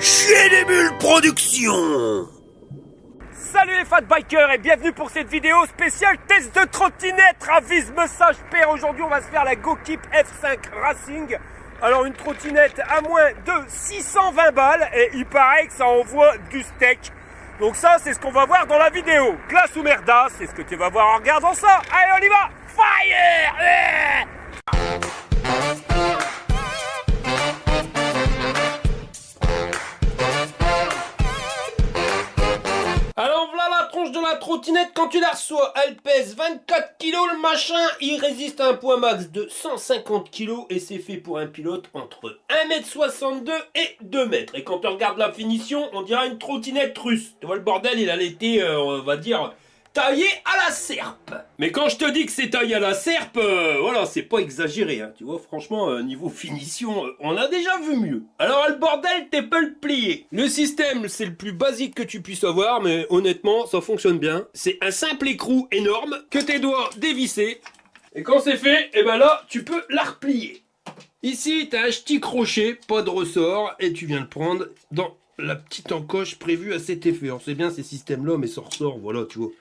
Chez les Bulles Productions. Salut les fat bikers et bienvenue pour cette vidéo spéciale test de trottinette Ravis Message Père. Aujourd'hui on va se faire la GoKeep F5 Racing. Alors une trottinette à moins de 620 balles et il paraît que ça envoie du steak. Donc ça c'est ce qu'on va voir dans la vidéo. Glace ou merda, c'est ce que tu vas voir en regardant ça. Allez on y va. Fire. Alors voilà la tronche de la trottinette quand tu la reçois. Elle pèse 24 kg le machin. Il résiste à un poids max de 150 kg et c'est fait pour un pilote entre 1m62 et 2 mètres. Et quand tu regardes la finition, on dirait une trottinette russe. Tu vois le bordel, il a été, on va dire, taillé à la serpe. Mais quand je te dis que c'est taillé à la serpe, voilà, c'est pas exagéré. Hein. Tu vois, franchement, niveau finition, on a déjà vu mieux. Alors le bordel, t'es pas le plier. Le système, c'est le plus basique que tu puisses avoir, mais honnêtement, ça fonctionne bien. C'est un simple écrou énorme que tes doigts dévissés. Et quand c'est fait, et ben là, tu peux la replier. Ici, t'as un petit crochet, pas de ressort, et tu viens le prendre dans la petite encoche prévue à cet effet. Alors c'est bien ces systèmes-là, mais ça ressort, voilà, tu vois.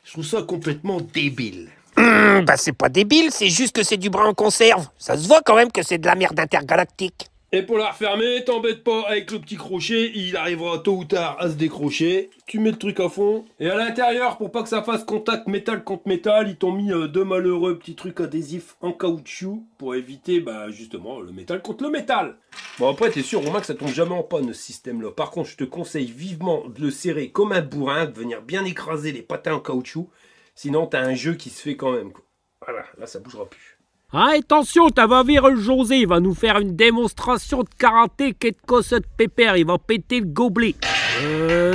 Je trouve ça complètement débile. Bah c'est pas débile, c'est juste que c'est du brin en conserve. Ça se voit quand même que c'est de la merde intergalactique. Et pour la refermer, t'embête pas avec le petit crochet, il arrivera tôt ou tard à se décrocher. Tu mets le truc à fond. Et à l'intérieur, pour pas que ça fasse contact métal contre métal, ils t'ont mis deux malheureux petits trucs adhésifs en caoutchouc pour éviter justement le métal contre le métal. Bon après t'es sûr Romain que ça tombe jamais en panne ce système là. Par contre je te conseille vivement de le serrer comme un bourrin, de venir bien écraser les patins en caoutchouc. Sinon t'as un jeu qui se fait quand même quoi. Voilà, là ça bougera plus. Ah, attention, t'as va voir le José, il va nous faire une démonstration de karaté qu'est de cossette pépère, il va péter le gobelet.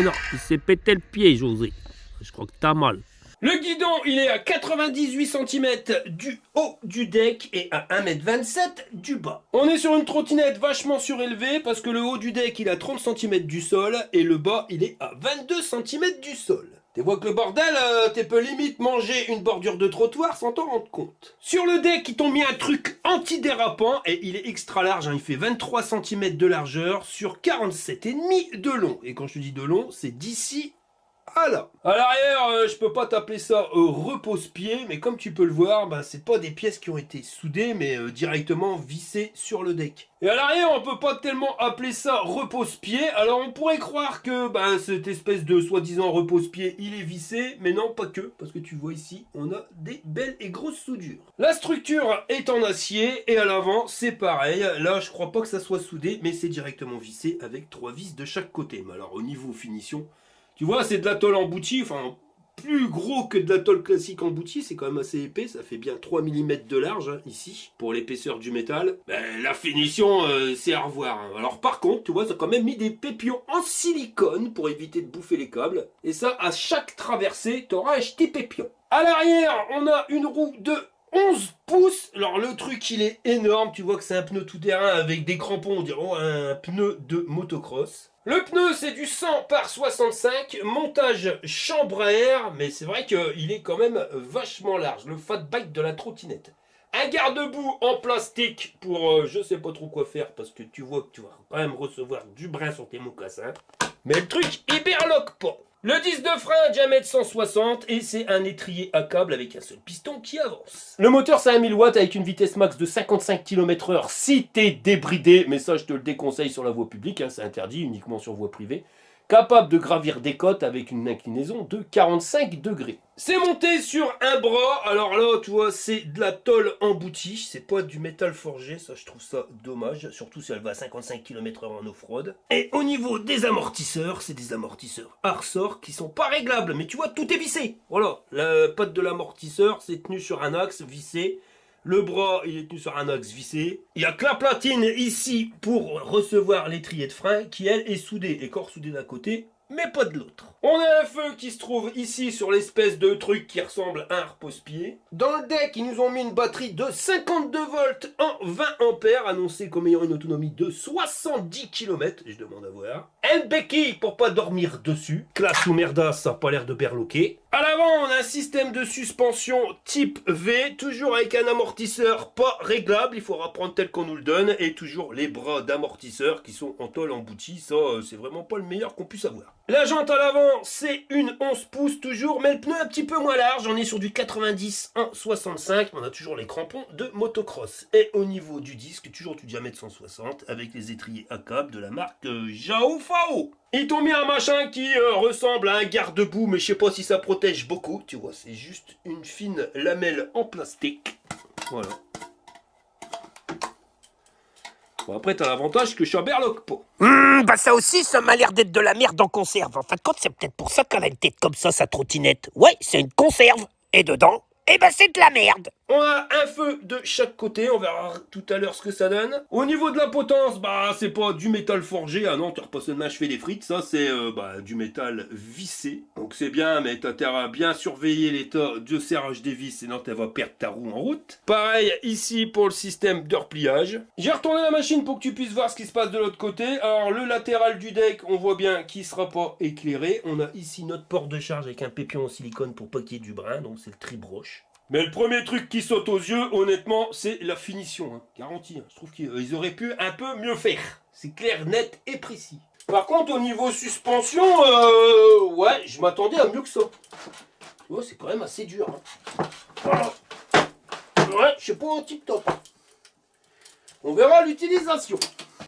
Non, il s'est pété le pied, José. Je crois que t'as mal. Le guidon, il est à 98 cm du haut du deck et à 1m27 du bas. On est sur une trottinette vachement surélevée parce que le haut du deck, il est à 30 cm du sol et le bas, il est à 22 cm du sol. Tu vois que le bordel, tu peux limite manger une bordure de trottoir sans t'en rendre compte. Sur le deck, ils t'ont mis un truc antidérapant et il est extra large, hein, il fait 23 cm de largeur sur 47,5 de long. Et quand je te dis de long, c'est d'ici à là. À l'arrière, je peux pas t'appeler ça repose-pied, mais comme tu peux le voir, c'est pas des pièces qui ont été soudées, mais directement vissées sur le deck. Et à l'arrière, on peut pas tellement appeler ça repose-pied, alors on pourrait croire que cette espèce de soi-disant repose-pied, il est vissé, mais non, pas que, parce que tu vois ici, on a des belles et grosses soudures. La structure est en acier, et à l'avant, c'est pareil. Là, je crois pas que ça soit soudé, mais c'est directement vissé avec 3 vis de chaque côté. Mais alors, au niveau finition, tu vois, c'est de la tôle emboutie, enfin, plus gros que de la tôle classique emboutie, c'est quand même assez épais, ça fait bien 3 mm de large, hein, ici, pour l'épaisseur du métal. La finition, c'est à revoir. Hein. Alors par contre, tu vois, ça a quand même mis des pépillons en silicone pour éviter de bouffer les câbles. Et ça, à chaque traversée, tu auras un petit pépillon. À l'arrière, on a une roue de 11 pouces. Alors le truc, il est énorme, tu vois que c'est un pneu tout-terrain avec des crampons, on dirait un pneu de motocross. Le pneu, c'est du 100 par 65, montage chambre à air, mais c'est vrai qu'il est quand même vachement large, le fat bike de la trottinette. Un garde-boue en plastique pour je sais pas trop quoi faire, parce que tu vois que tu vas quand même recevoir du brin sur tes mocassins. Mais le truc, il berloque pas. Le disque de frein, diamètre 160, et c'est un étrier à câble avec un seul piston qui avance. Le moteur, c'est un 1000 watts avec une vitesse max de 55 km/h si t'es débridé, mais ça, je te le déconseille sur la voie publique, hein, c'est interdit, uniquement sur voie privée. Capable de gravir des côtes avec une inclinaison de 45 degrés. C'est monté sur un bras, alors là, tu vois, c'est de la tôle emboutie, c'est pas du métal forgé, ça je trouve ça dommage, surtout si elle va à 55 km/h en off-road. Et au niveau des amortisseurs, c'est des amortisseurs à ressort qui sont pas réglables, mais tu vois, tout est vissé. Voilà, la patte de l'amortisseur, c'est tenu sur un axe vissé. Le bras, il est tenu sur un axe vissé. Il y a que la platine ici pour recevoir l'étrier de frein qui, elle, est soudée. Et corps soudé d'un côté, mais pas de l'autre. On a un feu qui se trouve ici sur l'espèce de truc qui ressemble à un repose-pied. Dans le deck, ils nous ont mis une batterie de 52 volts en 20 ampères, annoncée comme ayant une autonomie de 70 km. Je demande à voir. Un béquille pour pas dormir dessus. Classe ou merda, ça a pas l'air de berloquer. À l'avant, on a un système de suspension type V, toujours avec un amortisseur pas réglable, il faudra prendre tel qu'on nous le donne, et toujours les bras d'amortisseur qui sont en tôle emboutie, ça c'est vraiment pas le meilleur qu'on puisse avoir. La jante à l'avant, c'est une 11 pouces toujours, mais le pneu un petit peu moins large, on est sur du 90 en 65, on a toujours les crampons de motocross. Et au niveau du disque, toujours du diamètre 160, avec les étriers à câble de la marque Jao Fao. Ils t'ont mis un machin qui ressemble à un garde-boue, mais je sais pas si ça protège beaucoup. Tu vois, c'est juste une fine lamelle en plastique. Voilà. Bon, après, t'as l'avantage que je suis un berloque pas. Bah ça aussi, ça m'a l'air d'être de la merde en conserve. En fin de compte, c'est peut-être pour ça qu'elle a une tête comme ça, sa trottinette. Ouais, c'est une conserve. Et dedans, eh ben c'est de la merde. On a un feu de chaque côté, on verra tout à l'heure ce que ça donne. Au niveau de la potence, bah c'est pas du métal forgé, ah non, tu repasses une achever des frites, ça c'est du métal vissé. Donc c'est bien, mais t'as intérêt à bien surveiller l'état de serrage des vis, sinon tu vas perdre ta roue en route. Pareil ici pour le système de repliage. J'ai retourné la machine pour que tu puisses voir ce qui se passe de l'autre côté. Alors le latéral du deck, on voit bien qu'il sera pas éclairé. On a ici notre port de charge avec un pépion en silicone pour pas qu'il y ait du brin, donc c'est le tri-broche. Mais le premier truc qui saute aux yeux, honnêtement, c'est la finition. Hein. Garantie. Hein. Je trouve qu'ils auraient pu un peu mieux faire. C'est clair, net et précis. Par contre, au niveau suspension, ouais, je m'attendais à mieux que ça. Tu vois, c'est quand même assez dur. Hein. Voilà. Ouais, je sais pas un tip top. On verra l'utilisation.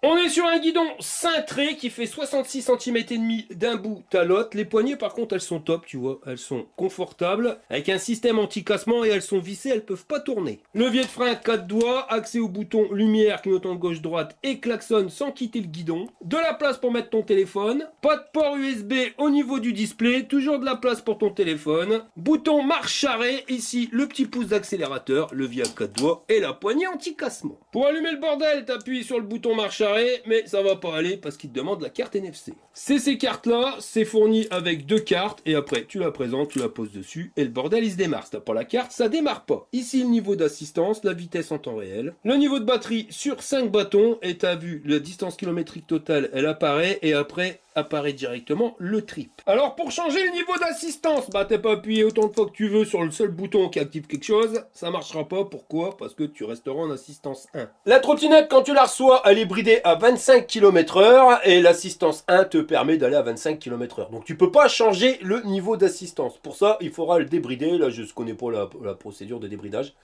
On est sur un guidon cintré qui fait 66 cm et demi d'un bout à l'autre. Les poignées par contre elles sont top, tu vois, elles sont confortables avec un système anti-cassement et elles sont vissées, elles peuvent pas tourner. Levier de frein 4 doigts, accès au bouton lumière, clignotant gauche-droite et klaxon sans quitter le guidon. De la place pour mettre ton téléphone, pas de port USB au niveau du display, toujours de la place pour ton téléphone. Bouton marche-arrêt, ici le petit pouce d'accélérateur, levier à 4 doigts et la poignée anti-cassement. Pour allumer le bordel, t'appuies sur le bouton marche-arrêt, mais ça va pas aller parce qu'il te demande la carte NFC. C'est ces cartes là, c'est fourni avec 2 cartes et après tu la présentes, tu la poses dessus et le bordel il se démarre. Si t'as pas la carte, ça démarre pas. Ici le niveau d'assistance, la vitesse en temps réel, le niveau de batterie sur 5 bâtons et t'as vu la distance kilométrique totale, elle apparaît et après apparaît directement le trip. Alors pour changer le niveau d'assistance, bah t'es pas appuyé autant de fois que tu veux sur le seul bouton qui active quelque chose, ça marchera pas. Pourquoi? Parce que tu resteras en assistance 1. La trottinette quand tu la reçois, elle est bridée à 25 km/h et l'assistance 1 te permet d'aller à 25 km/h. Donc tu peux pas changer le niveau d'assistance. Pour ça, il faudra le débrider. Là, je ne connais pas la procédure de débridage.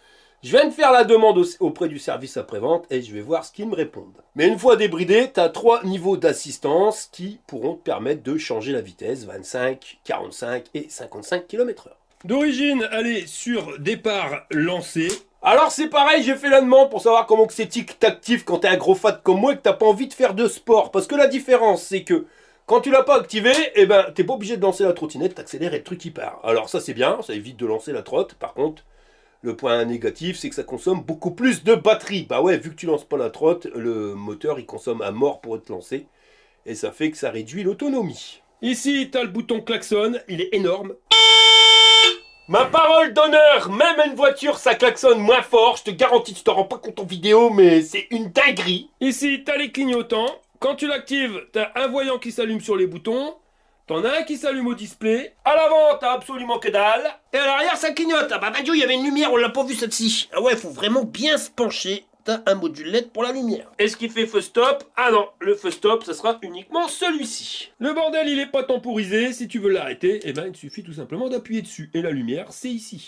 Je viens de faire la demande auprès du service après-vente et je vais voir ce qu'ils me répondent. Mais une fois débridé, tu as 3 niveaux d'assistance qui pourront te permettre de changer la vitesse, 25, 45 et 55 km/h. D'origine, elle est sur départ lancé. Alors c'est pareil, j'ai fait la demande pour savoir comment c'est actif quand t'es un gros fat comme moi et que t'as pas envie de faire de sport. Parce que la différence, c'est que quand tu l'as pas activé, eh ben t'es pas obligé de lancer la trottinette, t'accélères et le truc il part. Alors ça c'est bien, ça évite de lancer la trotte. Par contre, le point négatif, c'est que ça consomme beaucoup plus de batterie. Bah ouais, vu que tu lances pas la trotte, le moteur il consomme à mort pour être lancé. Et ça fait que ça réduit l'autonomie. Ici, t'as le bouton klaxon, il est énorme. Ma parole d'honneur, même une voiture ça klaxonne moins fort, je te garantis, tu t'en rends pas compte en vidéo, mais c'est une dinguerie. Ici, t'as les clignotants. Quand tu l'actives, t'as un voyant qui s'allume sur les boutons. T'en as un qui s'allume au display. À l'avant, t'as absolument que dalle. Et à l'arrière, ça clignote. Ah bah Dieu, il y avait une lumière, on l'a pas vu celle-ci. Ah ouais, faut vraiment bien se pencher. T'as un module LED pour la lumière. Est-ce qu'il fait feu stop? Ah non, le feu stop, ça sera uniquement celui-ci. Le bordel, il est pas temporisé. Si tu veux l'arrêter, eh ben, il suffit tout simplement d'appuyer dessus. Et la lumière, c'est ici.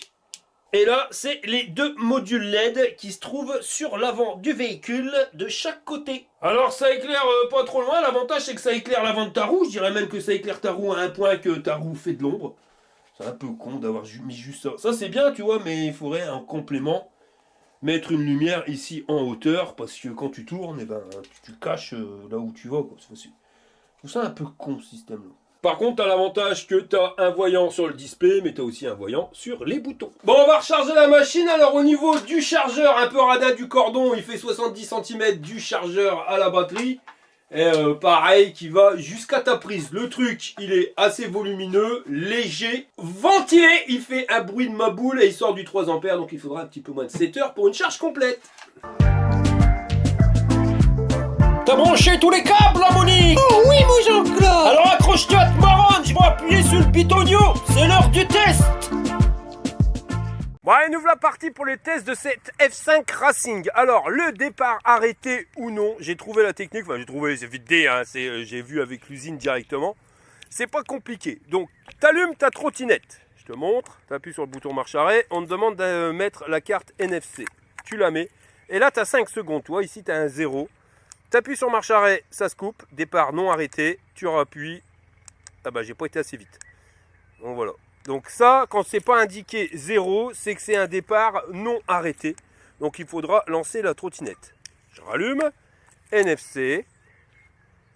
Et là, c'est les 2 modules LED qui se trouvent sur l'avant du véhicule de chaque côté. Alors ça éclaire pas trop loin, l'avantage c'est que ça éclaire l'avant de ta roue, je dirais même que ça éclaire ta roue à un point que ta roue fait de l'ombre. C'est un peu con d'avoir mis juste ça. Ça c'est bien tu vois, mais il faudrait en complément mettre une lumière ici en hauteur, parce que quand tu tournes, eh ben, tu caches là où tu vas. Quoi. Je trouve ça un peu con ce système là. Par contre, tu as l'avantage que tu as un voyant sur le display, mais tu as aussi un voyant sur les boutons. Bon, on va recharger la machine. Alors, au niveau du chargeur, un peu radin du cordon, il fait 70 cm du chargeur à la batterie. Et pareil, qui va jusqu'à ta prise. Le truc, il est assez volumineux, léger, ventilé. Il fait un bruit de ma boule et il sort du 3 ampères, donc il faudra un petit peu moins de 7 heures pour une charge complète. T'as branché tous les câbles, là, Monique? Oh oui, mon Jean-Claude. Alors accroche-toi, te marronne, je vais appuyer sur le bitonio. C'est l'heure du test. Bon allez, nous voilà partis pour les tests de cette F5 Racing. Alors, le départ arrêté ou non, j'ai trouvé la technique, enfin j'ai trouvé, c'est vite dit, hein, j'ai vu avec l'usine directement. C'est pas compliqué. Donc, t'allumes ta trottinette. Je te montre, t'appuies sur le bouton marche arrêt, on te demande de mettre la carte NFC. Tu la mets, et là t'as 5 secondes, tu vois, ici t'as un 0. T'appuies sur marche arrêt, ça se coupe, départ non arrêté, tu rappuies. Ah bah j'ai pas été assez vite. Donc voilà. Donc ça, quand c'est pas indiqué 0, c'est que c'est un départ non arrêté. Donc il faudra lancer la trottinette. Je rallume, NFC,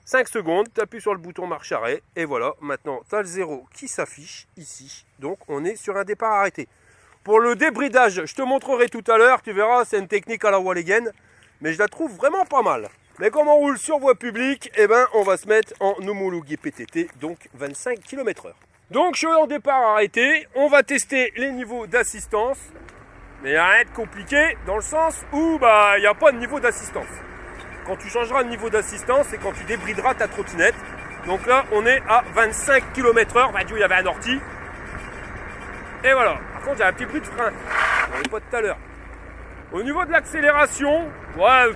5 secondes, tu appuies sur le bouton marche arrêt, et voilà, maintenant tu as le 0 qui s'affiche ici. Donc on est sur un départ arrêté. Pour le débridage, je te montrerai tout à l'heure, tu verras, c'est une technique à la Walligen, mais je la trouve vraiment pas mal. Mais comme on roule sur voie publique, eh ben, on va se mettre en homologué PTT, donc 25 km/h. Donc je suis en départ arrêté, on va tester les niveaux d'assistance, mais il n'y a rien de compliqué dans le sens où il n'y a pas de niveau d'assistance. Quand tu changeras de niveau d'assistance, c'est quand tu débrideras ta trottinette. Donc là on est à 25 km/h, il y avait un ortie. Et voilà, par contre il y a un petit bruit de frein, on n'est pas tout à l'heure. Au niveau de l'accélération, ouais,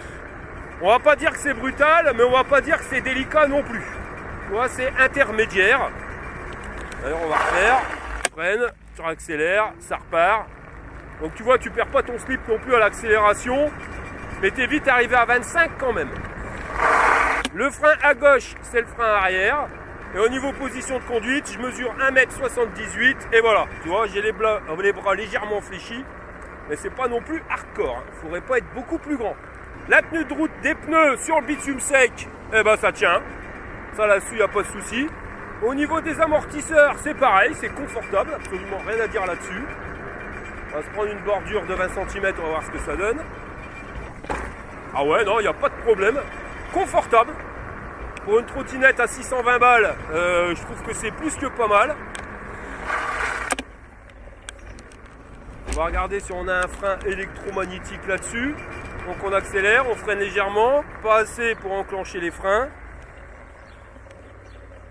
on va pas dire que c'est brutal, mais on va pas dire que c'est délicat non plus. Tu vois, c'est intermédiaire. D'ailleurs, on va refaire. Tu freines, tu accélères, ça repart. Donc tu vois, tu perds pas ton slip non plus à l'accélération, mais tu es vite arrivé à 25 quand même. Le frein à gauche, c'est le frein arrière. Et au niveau position de conduite, je mesure 1m78 et voilà. Tu vois, j'ai les bras légèrement fléchis, mais c'est pas non plus hardcore. Il faudrait pas être beaucoup plus grand. La tenue de route des pneus sur le bitume sec, eh ben ça tient. Ça là-dessus, il n'y a pas de souci. Au niveau des amortisseurs, c'est pareil, c'est confortable, absolument rien à dire là-dessus. On va se prendre une bordure de 20 cm, on va voir ce que ça donne. Ah ouais, non, il n'y a pas de problème. Confortable. Pour une trottinette à 620 balles, je trouve que c'est plus que pas mal. On va regarder si on a un frein électromagnétique là-dessus. Donc on accélère, on freine légèrement, pas assez pour enclencher les freins,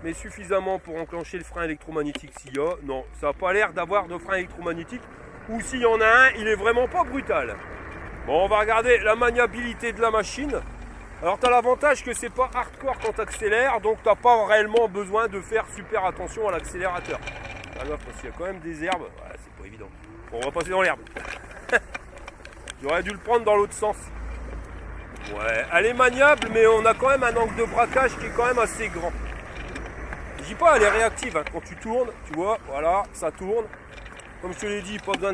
mais suffisamment pour enclencher le frein électromagnétique s'il y a. Non, ça n'a pas l'air d'avoir de frein électromagnétique, ou s'il y en a un, il est vraiment pas brutal. Bon, on va regarder la maniabilité de la machine. Alors tu as l'avantage que c'est pas hardcore quand tu accélères, donc tu n'as pas réellement besoin de faire super attention à l'accélérateur. Parce qu'il y a quand même des herbes, ouais, c'est pas évident. Bon, on va passer dans l'herbe. J'aurais dû le prendre dans l'autre sens. Ouais, elle est maniable, mais on a quand même un angle de braquage qui est quand même assez grand. Je dis pas, elle est réactive. Hein. Quand tu tournes, tu vois, voilà, ça tourne. Comme je te l'ai dit, pas besoin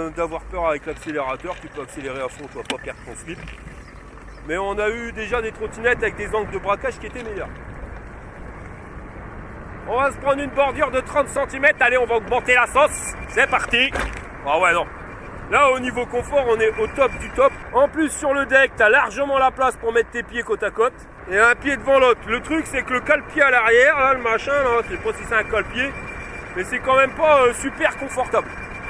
d'avoir peur avec l'accélérateur. Tu peux accélérer à fond, tu vas pas perdre ton slip. Mais on a eu déjà des trottinettes avec des angles de braquage qui étaient meilleurs. On va se prendre une bordure de 30 cm. Allez, on va augmenter la sauce. C'est parti. Ah ouais, non. Là, au niveau confort, on est au top du top. En plus, sur le deck, tu as largement la place pour mettre tes pieds côte à côte. Et un pied devant l'autre. Le truc, c'est que le cale-pied à l'arrière, là, le machin, là, je sais pas si c'est un cale-pied, mais c'est quand même pas super confortable.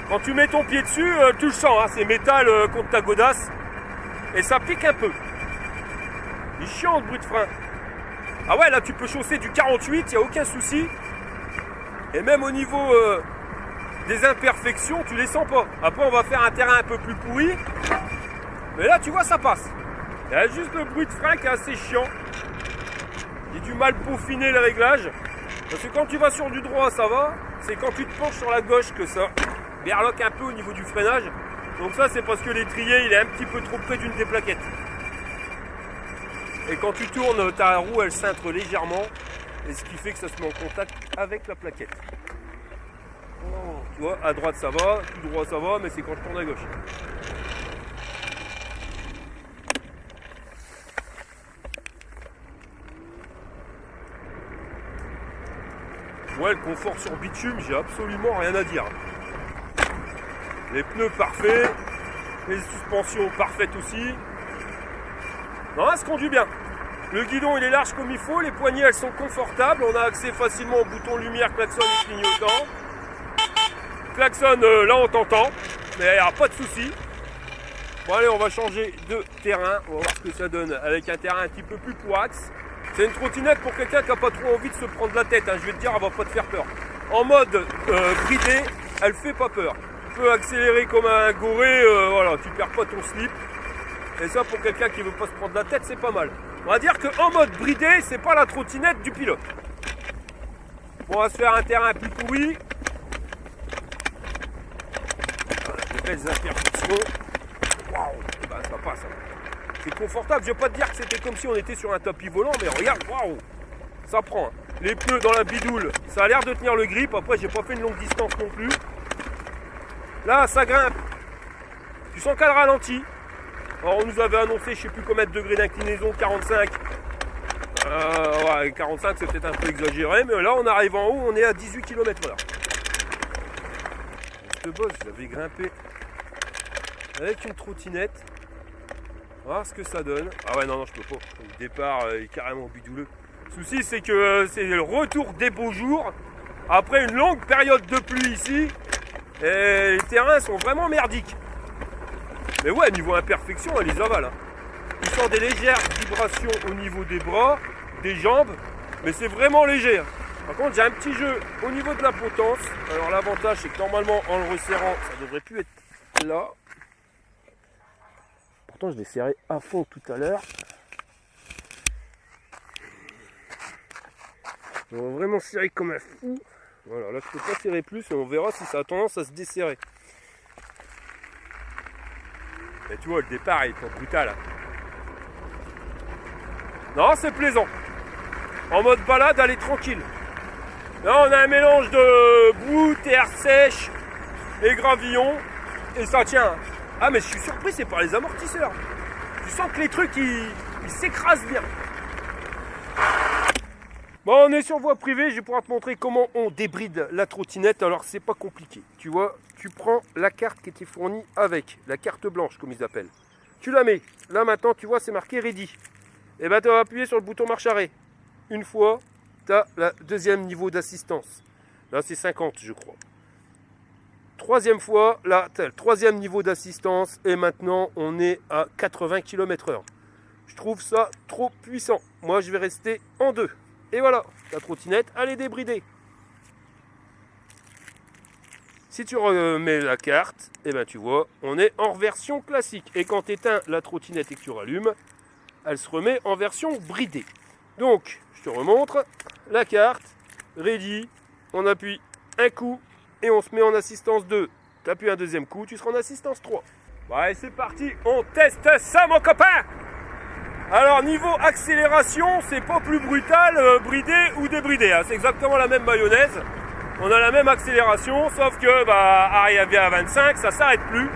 Quand tu mets ton pied dessus, tu le sens, hein, c'est métal contre ta godasse. Et ça pique un peu. Il est chiant, le bruit de frein. Ah ouais, là, tu peux chausser du 48, il n'y a aucun souci. Et même au niveau des imperfections, tu les sens pas. Après, on va faire un terrain un peu plus pourri. Mais là, tu vois, ça passe. Il y a juste le bruit de frein qui est assez chiant. J'ai du mal peaufiner le réglage. Parce que quand tu vas sur du droit, ça va. C'est quand tu te penches sur la gauche que ça berloque un peu au niveau du freinage. Donc ça, c'est parce que l'étrier, il est un petit peu trop près d'une des plaquettes. Et quand tu tournes, ta roue, elle cintre légèrement. Et ce qui fait que ça se met en contact avec la plaquette. Oh, tu vois, à droite ça va, tout droit ça va, mais c'est quand je tourne à gauche. Ouais, le confort sur bitume, j'ai absolument rien à dire. Les pneus parfaits, les suspensions parfaites aussi. Non, ça se conduit bien. Le guidon il est large comme il faut, les poignées elles sont confortables, on a accès facilement au bouton lumière, klaxon et clignotant. Klaxon, là on t'entend, mais il n'y a pas de souci. Bon allez, on va changer de terrain. On va voir ce que ça donne avec un terrain un petit peu plus poax. C'est une trottinette pour quelqu'un qui n'a pas trop envie de se prendre la tête. Hein. Je vais te dire, elle va pas te faire peur. En mode bridé, elle fait pas peur. Tu peux accélérer comme un goré, voilà, tu perds pas ton slip. Et ça, pour quelqu'un qui veut pas se prendre la tête, c'est pas mal. On va dire qu'en mode bridé, c'est pas la trottinette du pilote. Bon, on va se faire un terrain plus pourri. Voilà, des belles imperfections. Waouh, bah, ça passe. Hein. C'est confortable. Je vais pas te dire que c'était comme si on était sur un tapis volant, mais regarde, waouh, ça prend. Hein. Les pneus dans la bidoule, ça a l'air de tenir le grip. Après, j'ai pas fait une longue distance non plus. Là, ça grimpe. Tu sens qu'elle ralentit. Alors, on nous avait annoncé, je sais plus combien de degrés d'inclinaison, 45. Ouais, 45, c'est peut-être un peu exagéré, mais là, on arrive en haut, on est à 18 km/h. Ce boss, j'avais grimpé avec une trottinette. On va voir ce que ça donne. Ah ouais, non, je peux pas. Le départ est carrément bidouleux. Le souci, c'est que c'est le retour des beaux jours. Après une longue période de pluie ici, et les terrains sont vraiment merdiques. Mais ouais, niveau imperfection, elle les avale. Hein. Tu sens des légères vibrations au niveau des bras, des jambes, mais c'est vraiment léger. Hein. Par contre, j'ai un petit jeu au niveau de la potence. Alors l'avantage, c'est que normalement, en le resserrant, ça devrait plus être là. Pourtant, je l'ai serré à fond tout à l'heure. On va vraiment serrer comme un fou. Voilà, là, je peux pas serrer plus et on verra si ça a tendance à se desserrer. Mais tu vois, le départ est pas brutal. Non, c'est plaisant. En mode balade, elle est tranquille. Là, on a un mélange de boue, terre sèche et gravillon. Et ça tient. Ah, mais je suis surpris, c'est par les amortisseurs. Tu sens que les trucs, ils s'écrasent bien. Bon, on est sur voie privée. Je vais pouvoir te montrer comment on débride la trottinette. Alors, c'est pas compliqué. Tu vois, tu prends la carte qui était fournie avec, la carte blanche, comme ils appellent. Tu la mets. Là, maintenant, tu vois, c'est marqué ready. Et ben, tu vas appuyer sur le bouton marche arrêt. Une fois, tu as le deuxième niveau d'assistance. Là, c'est 50, je crois. Troisième fois, là, tu as le troisième niveau d'assistance. Et maintenant, on est à 80 km/h. Je trouve ça trop puissant. Moi, je vais rester en 2. Et voilà, la trottinette, elle est débridée. Si tu remets la carte, et ben tu vois, on est en version classique. Et quand tu éteins la trottinette et que tu rallumes, elle se remet en version bridée. Donc, je te remontre la carte, ready, on appuie un coup et on se met en assistance 2. Tu appuies un deuxième coup, tu seras en assistance 3. Bon, allez, c'est parti, on teste ça, mon copain! Alors, niveau accélération, c'est pas plus brutal, bridé ou débridé. Hein. C'est exactement la même mayonnaise. On a la même accélération, sauf que, arrivé à 25, ça s'arrête plus.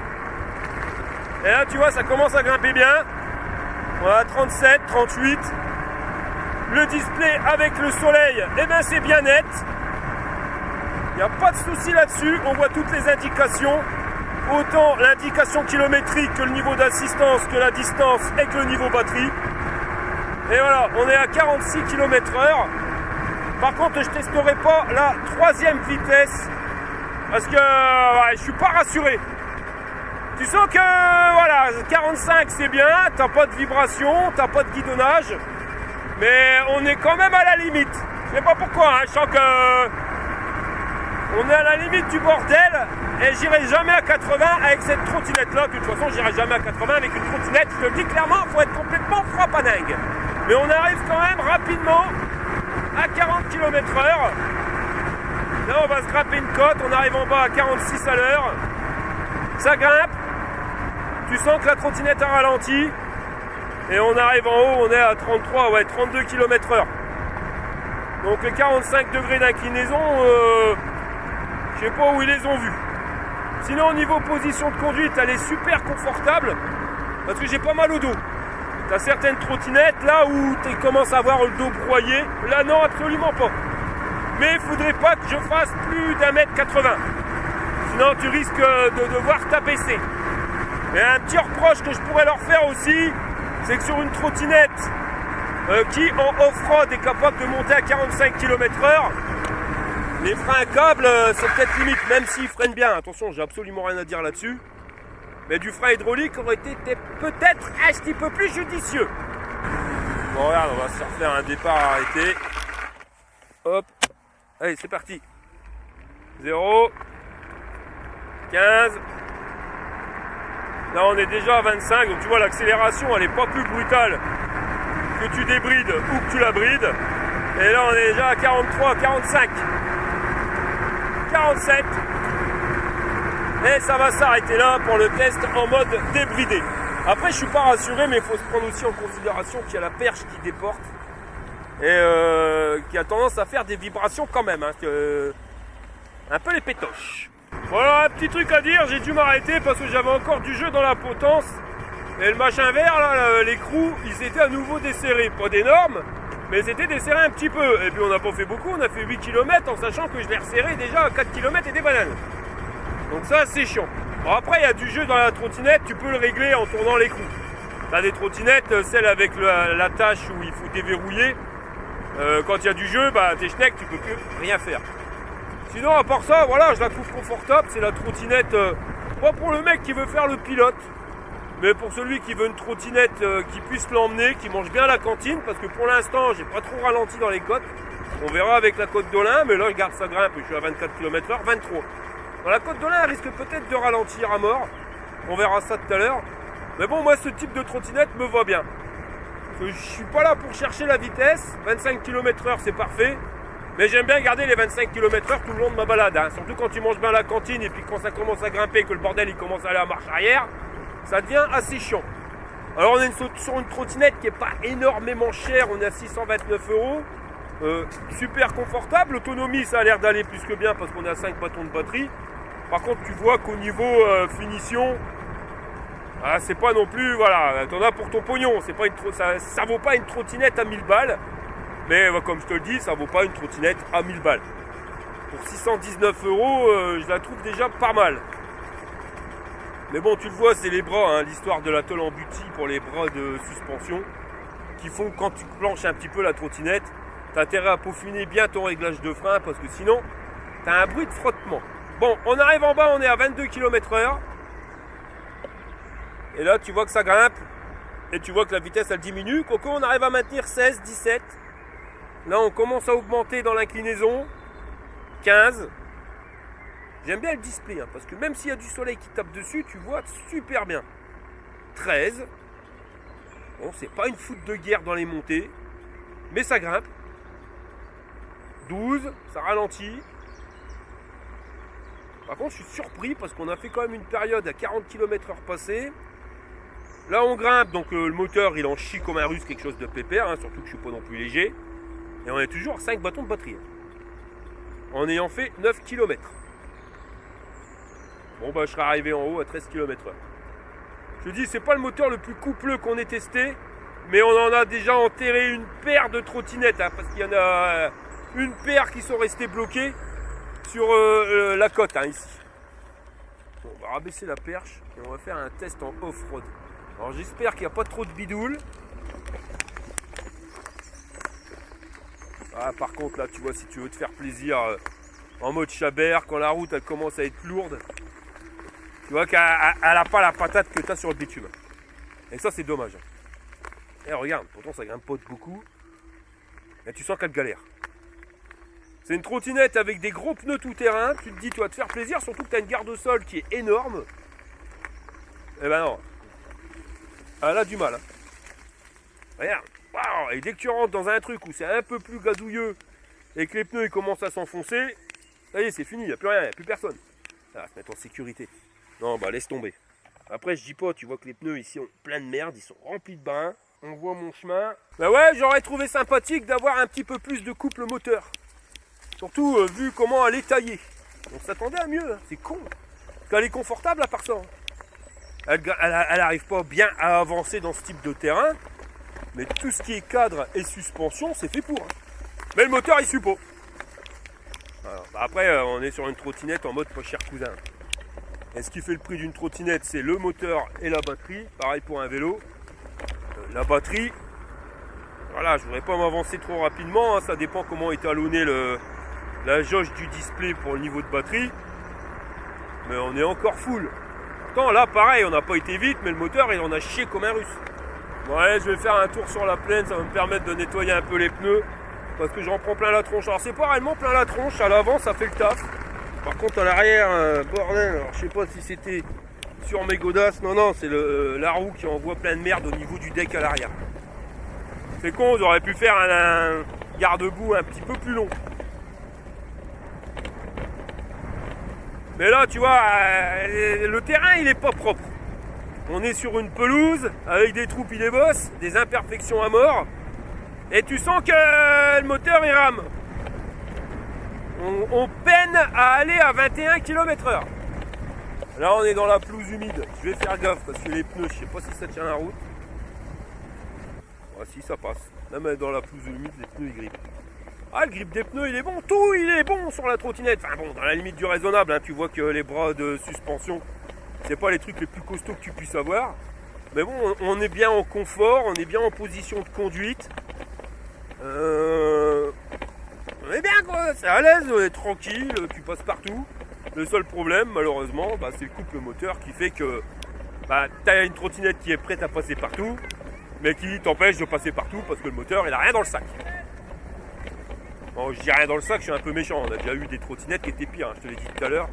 Et là, tu vois, ça commence à grimper bien. On a 37, 38. Le display avec le soleil, eh ben, c'est bien net. Il n'y a pas de souci là-dessus. On voit toutes les indications. Autant l'indication kilométrique que le niveau d'assistance, que la distance et que le niveau batterie. Et voilà, on est à 46 km/h. Par contre, je ne testerai pas la troisième vitesse parce que je ne suis pas rassuré. Tu sens que voilà, 45 c'est bien, t'as pas de vibration, t'as pas de guidonnage, mais on est quand même à la limite. Je sais pas pourquoi, hein, je sens que on est à la limite du bordel et j'irai jamais à 80 avec cette trottinette là. De toute façon, j'irai jamais à 80 avec une trottinette. Je te le dis clairement, il faut être complètement frappadingue. Mais on arrive quand même rapidement à 40 km/h. Là, on va se grimper une côte. On arrive en bas à 46 à l'heure. Ça grimpe. Tu sens que la trottinette a ralenti. Et on arrive en haut, on est à 33, 32 km/h. Donc les 45 degrés d'inclinaison, je sais pas où ils les ont vus. Sinon, au niveau position de conduite, elle est super confortable. Parce que j'ai pas mal au dos. T'as certaines trottinettes là où tu commences à avoir le dos broyé. Là, non, absolument pas. Mais il faudrait pas que je fasse plus d'1m80. Sinon, tu risques de devoir t'abaisser. Et un petit reproche que je pourrais leur faire aussi, c'est que sur une trottinette qui en off-road est capable de monter à 45 km/h, les freins à câble, c'est peut-être limite, même s'ils freinent bien. Attention, j'ai absolument rien à dire là-dessus. Mais du frein hydraulique aurait été peut-être un petit peu plus judicieux. Bon regarde, on va se refaire un départ arrêté. Hop. Allez, c'est parti. 0. 15. Là on est déjà à 25, donc tu vois l'accélération elle n'est pas plus brutale que tu débrides ou que tu la brides. Et là on est déjà à 43, 45, 47. Et ça va s'arrêter là pour le test en mode débridé. Après je suis pas rassuré, mais il faut se prendre aussi en considération qu'il y a la perche qui déporte. Et qui a tendance à faire des vibrations quand même. Hein, un peu les pétoches. Voilà, un petit truc à dire, j'ai dû m'arrêter parce que j'avais encore du jeu dans la potence. Et le machin vert, là, l'écrou, ils étaient à nouveau desserrés. Pas d'énormes, mais ils étaient desserrés un petit peu. Et puis on n'a pas fait beaucoup, on a fait 8 km en sachant que je l'ai resserré déjà à 4 km et des bananes. Donc ça, c'est chiant. Bon, après, il y a du jeu dans la trottinette, tu peux le régler en tournant l'écrou. T'as des trottinettes, celle avec la tâche où il faut déverrouiller. Quand il y a du jeu, bah t'es schneck, tu peux plus rien faire. Sinon, à part ça, voilà, je la trouve confortable. C'est la trottinette, pas pour le mec qui veut faire le pilote, mais pour celui qui veut une trottinette qui puisse l'emmener, qui mange bien la cantine, parce que pour l'instant, j'ai pas trop ralenti dans les côtes. On verra avec la côte d'Olin, mais là, je garde ça grimpe, je suis à 24 km/h, 23. Dans la côte d'Olin, elle risque peut-être de ralentir à mort. On verra ça tout à l'heure. Mais bon, moi, ce type de trottinette me va bien. Je suis pas là pour chercher la vitesse. 25 km/h, c'est parfait. Mais j'aime bien garder les 25 km/h tout le long de ma balade. Hein. Surtout quand tu manges bien la cantine et puis quand ça commence à grimper, que le bordel il commence à aller à marche arrière, ça devient assez chiant. Alors on est sur une trottinette qui n'est pas énormément chère, on est à 629 €. Super confortable, l'autonomie ça a l'air d'aller plus que bien parce qu'on est à 5 bâtons de batterie. Par contre tu vois qu'au niveau finition, c'est pas non plus, voilà, t'en as pour ton pognon, c'est pas ça vaut pas une trottinette à 1000 balles. Mais comme je te le dis, ça vaut pas une trottinette à 1000 balles. Pour 619 €, je la trouve déjà pas mal. Mais bon, tu le vois, c'est les bras, hein, l'histoire de la tôle en buty pour les bras de suspension, qui font que quand tu planches un petit peu la trottinette, t'as intérêt à peaufiner bien ton réglage de frein, parce que sinon, t'as un bruit de frottement. Bon, on arrive en bas, on est à 22 km/h. Et là, tu vois que ça grimpe, et tu vois que la vitesse, elle diminue. Coco, on arrive à maintenir 16, 17. Là, on commence à augmenter dans l'inclinaison. 15. J'aime bien le display, hein, parce que même s'il y a du soleil qui tape dessus, tu vois super bien. 13. Bon, c'est pas une foudre de guerre dans les montées, mais ça grimpe. 12. Ça ralentit. Par contre, je suis surpris parce qu'on a fait quand même une période à 40 km/h passée. Là, on grimpe, donc le moteur, il en chie comme un russe, quelque chose de pépère, hein, surtout que je suis pas non plus léger. Et on est toujours à 5 bâtons de batterie. En ayant fait 9 km. Bon bah je serai arrivé en haut à 13 km/h. Je te dis, c'est pas le moteur le plus coupleux qu'on ait testé, mais on en a déjà enterré une paire de trottinettes, hein, parce qu'il y en a une paire qui sont restées bloquées sur la côte, hein, ici. Bon, on va rabaisser la perche et on va faire un test en off-road. Alors j'espère qu'il n'y a pas trop de bidoules. Par contre là tu vois, si tu veux te faire plaisir en mode chabert, quand la route elle commence à être lourde, tu vois qu'elle n'a pas la patate que tu as sur le bitume. Et ça c'est dommage. Et regarde, pourtant ça grimpe pas de beaucoup. Et tu sens qu'elle galère. C'est une trottinette avec des gros pneus tout terrain. Tu te dis tu vas te faire plaisir, surtout que tu as une garde au sol qui est énorme. Eh ben non. Elle a du mal. Hein. Regarde. Wow. Et dès que tu rentres dans un truc où c'est un peu plus gadouilleux et que les pneus ils commencent à s'enfoncer, ça y est, c'est fini, il n'y a plus rien, il n'y a plus personne. Ah, se mettre en sécurité. Non, bah laisse tomber. Après, je dis pas, tu vois que les pneus ici ont plein de merde, ils sont remplis de brins. On voit mon chemin. Bah ouais, j'aurais trouvé sympathique d'avoir un petit peu plus de couple moteur. Surtout vu comment elle est taillée. On s'attendait à mieux, hein. C'est con. Parce qu'elle est confortable à part ça. Elle n'arrive pas bien à avancer dans ce type de terrain. Mais tout ce qui est cadre et suspension, c'est fait pour. Hein. Mais le moteur, il suit pas. Alors, bah après, on est sur une trottinette en mode pas cher cousin. Et ce qui fait le prix d'une trottinette, c'est le moteur et la batterie. Pareil pour un vélo. La batterie, voilà, je voudrais pas m'avancer trop rapidement. Hein. Ça dépend comment est étalonné la jauge du display pour le niveau de batterie. Mais on est encore full. Pourtant là pareil, on n'a pas été vite, mais le moteur il en a chié comme un russe. Bon allez, je vais faire un tour sur la plaine, ça va me permettre de nettoyer un peu les pneus. Parce que j'en prends plein la tronche. Alors c'est pas réellement plein la tronche, à l'avant ça fait le taf. Par contre à l'arrière, bordel, alors je sais pas si c'était sur mes godasses. Non, c'est la roue qui envoie plein de merde au niveau du deck à l'arrière. C'est con, j'aurais pu faire un garde-boue un petit peu plus long. Mais là tu vois, le terrain il est pas propre. On est sur une pelouse avec des trous pis des bosses, des imperfections à mort. Et tu sens que le moteur il rame. On peine à aller à 21 km/h. Là on est dans la pelouse humide. Je vais faire gaffe parce que les pneus, je sais pas si ça tient la route. Ah si ça passe. Même dans la pelouse humide, les pneus ils grippent. Ah le grip des pneus il est bon, tout il est bon sur la trottinette. Enfin bon, dans la limite du raisonnable, hein. Tu vois que les bras de suspension, c'est pas les trucs les plus costauds que tu puisses avoir. Mais bon, on est bien en confort, on est bien en position de conduite. On est bien quoi, c'est à l'aise, on est tranquille, tu passes partout. Le seul problème malheureusement, c'est le couple moteur qui fait que t'as une trottinette qui est prête à passer partout, mais qui t'empêche de passer partout parce que le moteur il a rien dans le sac. Bon, je dis rien dans le sac, je suis un peu méchant, on a déjà eu des trottinettes qui étaient pires, hein, je te l'ai dit tout à l'heure.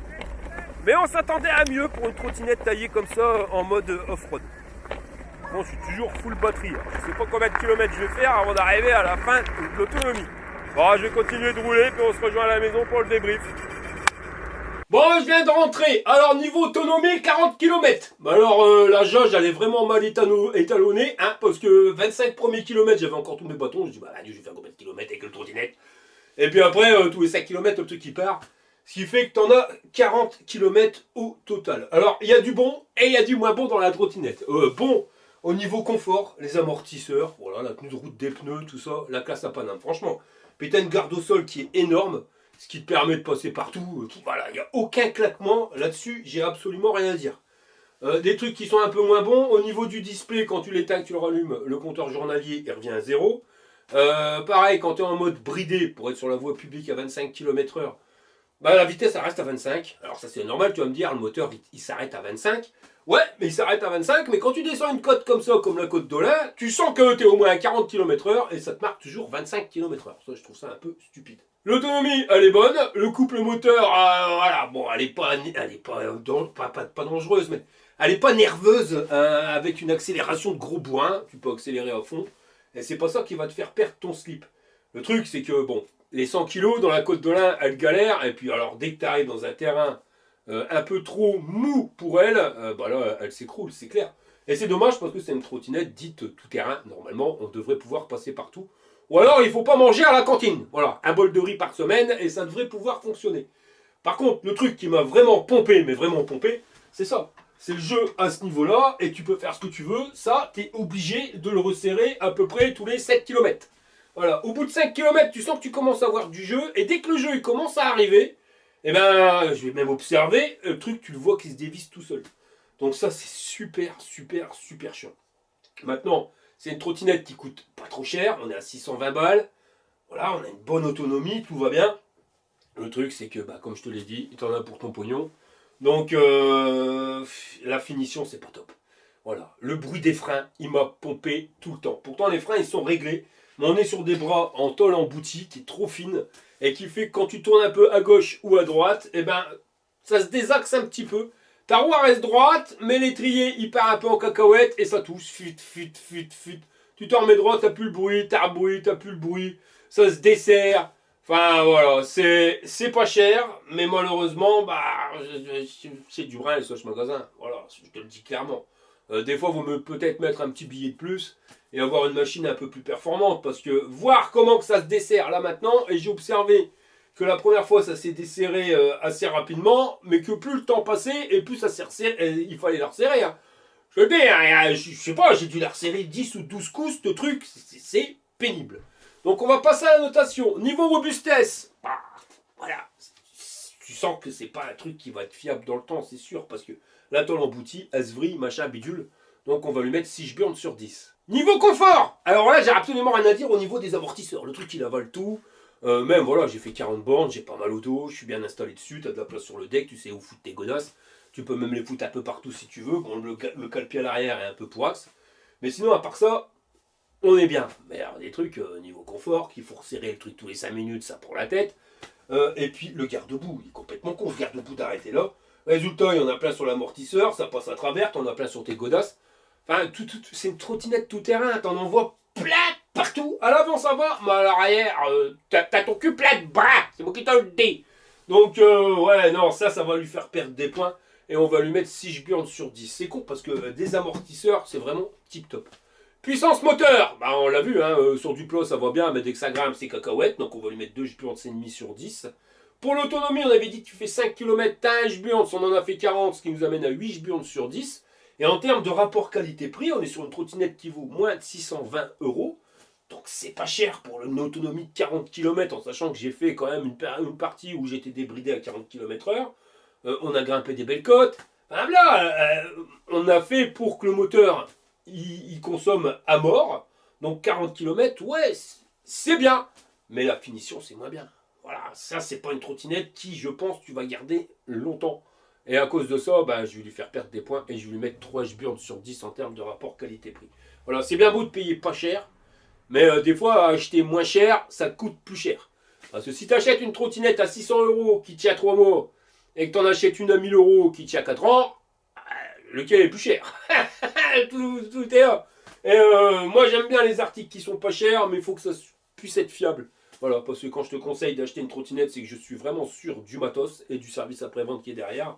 Mais on s'attendait à mieux pour une trottinette taillée comme ça en mode off-road. Bon, je suis toujours full batterie. Je sais pas combien de kilomètres je vais faire avant d'arriver à la fin de l'autonomie. Bon, je vais continuer de rouler, puis on se rejoint à la maison pour le débrief. Bon, je viens de rentrer. Alors, niveau autonomie, 40 km. Alors, la jauge, elle est vraiment mal étalonnée, hein, parce que 25 premiers kilomètres, j'avais encore tous mes bâtons. Je dis, je vais faire combien de kilomètres avec le trottinette? Et puis après, tous les 5 km, le truc qui part. Ce qui fait que tu en as 40 km au total. Alors, il y a du bon et il y a du moins bon dans la trottinette. Bon, au niveau confort, les amortisseurs, voilà, la tenue de route des pneus, tout ça, la classe à Paname. Franchement, puis t'as une garde au sol qui est énorme, ce qui te permet de passer partout. Voilà, il n'y a aucun claquement. Là-dessus, j'ai absolument rien à dire. Des trucs qui sont un peu moins bons, au niveau du display, quand tu l'éteins, que tu le rallumes, le compteur journalier, il revient à 0. Pareil, quand tu es en mode bridé, pour être sur la voie publique à 25 km/h, la vitesse, ça reste à 25. Alors ça, c'est normal, tu vas me dire, le moteur, il s'arrête à 25. Ouais, mais il s'arrête à 25, mais quand tu descends une côte comme ça, comme la côte d'Olin, tu sens que tu es au moins à 40 km/h et ça te marque toujours 25 km/h. Ça, je trouve ça un peu stupide. L'autonomie, elle est bonne. Le couple moteur, voilà, bon, elle est pas dangereuse, mais elle est pas nerveuse avec une accélération de gros bourrin. Tu peux accélérer à fond. Et c'est pas ça qui va te faire perdre ton slip. Le truc, c'est que, bon, les 100 kg dans la côte d'Olin, elle galère. Et puis, alors, dès que tu arrives dans un terrain un peu trop mou pour elle, là, elle s'écroule, c'est clair. Et c'est dommage parce que c'est une trottinette dite tout terrain. Normalement, on devrait pouvoir passer partout. Ou alors, il ne faut pas manger à la cantine. Voilà, un bol de riz par semaine et ça devrait pouvoir fonctionner. Par contre, le truc qui m'a vraiment pompé, mais vraiment pompé, c'est ça. C'est le jeu à ce niveau-là et tu peux faire ce que tu veux. Ça, tu es obligé de le resserrer à peu près tous les 7 km. Voilà, au bout de 5 km, tu sens que tu commences à avoir du jeu. Et dès que le jeu il commence à arriver, je vais même observer, le truc, tu le vois qui se dévisse tout seul. Donc ça, c'est super chiant. Maintenant, c'est une trottinette qui coûte pas trop cher. On est à 620 balles. Voilà, on a une bonne autonomie, tout va bien. Le truc, c'est que, comme je te l'ai dit, tu en as pour ton pognon. Donc, la finition, c'est pas top. Voilà, le bruit des freins, il m'a pompé tout le temps. Pourtant, les freins, ils sont réglés. Mais on est sur des bras en tôle emboutie qui est trop fine et qui fait que quand tu tournes un peu à gauche ou à droite, ça se désaxe un petit peu. Ta roue reste droite, mais l'étrier, il part un peu en cacahuète et ça touche. Fut. Tu t'en remets droit, t'as plus le bruit, t'as plus le bruit. Ça se desserre. Enfin, voilà, c'est pas cher, mais malheureusement, c'est du brin, les soches magasins. Voilà, je te le dis clairement. Des fois, vous me peut-être mettre un petit billet de plus et avoir une machine un peu plus performante, parce que voir comment que ça se desserre là maintenant, et j'ai observé que la première fois, ça s'est desserré assez rapidement, mais que plus le temps passait, et plus ça s'est resserré, il fallait la resserrer. Hein. Je le dis, hein, je sais pas, j'ai dû la resserrer 10 ou 12 coups, ce truc, c'est pénible. Donc on va passer à la notation. Niveau robustesse, voilà, tu sens que c'est pas un truc qui va être fiable dans le temps, c'est sûr, parce que la tôle emboutie, elle se vrille, machin, bidule. Donc on va lui mettre 6 burnes sur 10. Niveau confort, alors là j'ai absolument rien à dire au niveau des amortisseurs. Le truc il avale tout. Même voilà, j'ai fait 40 bornes, j'ai pas mal au dos, je suis bien installé dessus, t'as de la place sur le deck, tu sais où foutre tes godasses. Tu peux même les foutre un peu partout si tu veux. Bon, le cale-pied à l'arrière est un peu poisse. Mais sinon, à part ça, on est bien. Mais alors, des trucs niveau confort, qu'il faut resserrer le truc tous les 5 minutes, ça prend la tête. Et puis le garde-boue, il est complètement con, ce garde-boue d'arrêter là. Résultat, il y en a plein sur l'amortisseur, ça passe à travers, t'en as plein sur tes godasses. Enfin, c'est une trottinette tout-terrain, t'en envoies plein partout. À l'avant, ça va, mais à l'arrière, t'as ton cul plein de bras. C'est moi qui te le dis. Donc, ouais, non, ça va lui faire perdre des points. Et on va lui mettre 6 burnes sur 10. C'est con parce que des amortisseurs, c'est vraiment tip-top. Puissance moteur, bah, on l'a vu, hein, sur du plat, ça va bien, mais dès que ça grimpe, c'est cacahuète. Donc, on va lui mettre 2 burnes et demi sur 10. Pour l'autonomie, on avait dit que tu fais 5 km, t'as 1 burnes, on en a fait 40, ce qui nous amène à 8 burnes sur 10. Et en termes de rapport qualité-prix, on est sur une trottinette qui vaut moins de 620 €. Donc c'est pas cher pour une autonomie de 40 km, en sachant que j'ai fait quand même une partie où j'étais débridé à 40 km/h. On a grimpé des belles côtes. Enfin, là, on a fait pour que le moteur il consomme à mort. Donc 40 km, ouais, c'est bien. Mais la finition, c'est moins bien. Voilà, ça, c'est pas une trottinette qui, je pense, tu vas garder longtemps. Et à cause de ça, bah, je vais lui faire perdre des points et je vais lui mettre 3 burnes sur 10 en termes de rapport qualité-prix. Voilà, c'est bien beau de payer pas cher, mais des fois, acheter moins cher, ça te coûte plus cher. Parce que si tu achètes une trottinette à 600 € qui tient 3 mois et que tu en achètes une à 1000 € qui tient 4 ans, lequel est plus cher? tout est là. Et moi, j'aime bien les articles qui sont pas chers, mais il faut que ça puisse être fiable. Voilà, parce que quand je te conseille d'acheter une trottinette, c'est que je suis vraiment sûr du matos et du service après-vente qui est derrière.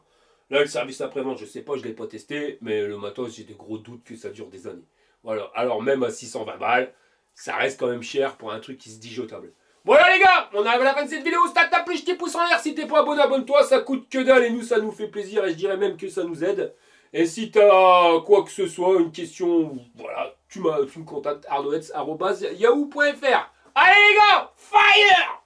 Là, le service après-vente, je sais pas, je l'ai pas testé, mais le matos, j'ai des gros doutes que ça dure des années. Voilà, alors même à 620 balles, ça reste quand même cher pour un truc qui se dit jetable. Voilà les gars, on arrive à la fin de cette vidéo. Si t'as tapé, je t'ai pouce en l'air. Si t'es pas abonné, abonne-toi, ça coûte que dalle et nous, ça nous fait plaisir et je dirais même que ça nous aide. Et si t'as quoi que ce soit, une question, voilà, tu me contactes arnoetz@yahoo.fr. Allez les gars, fire!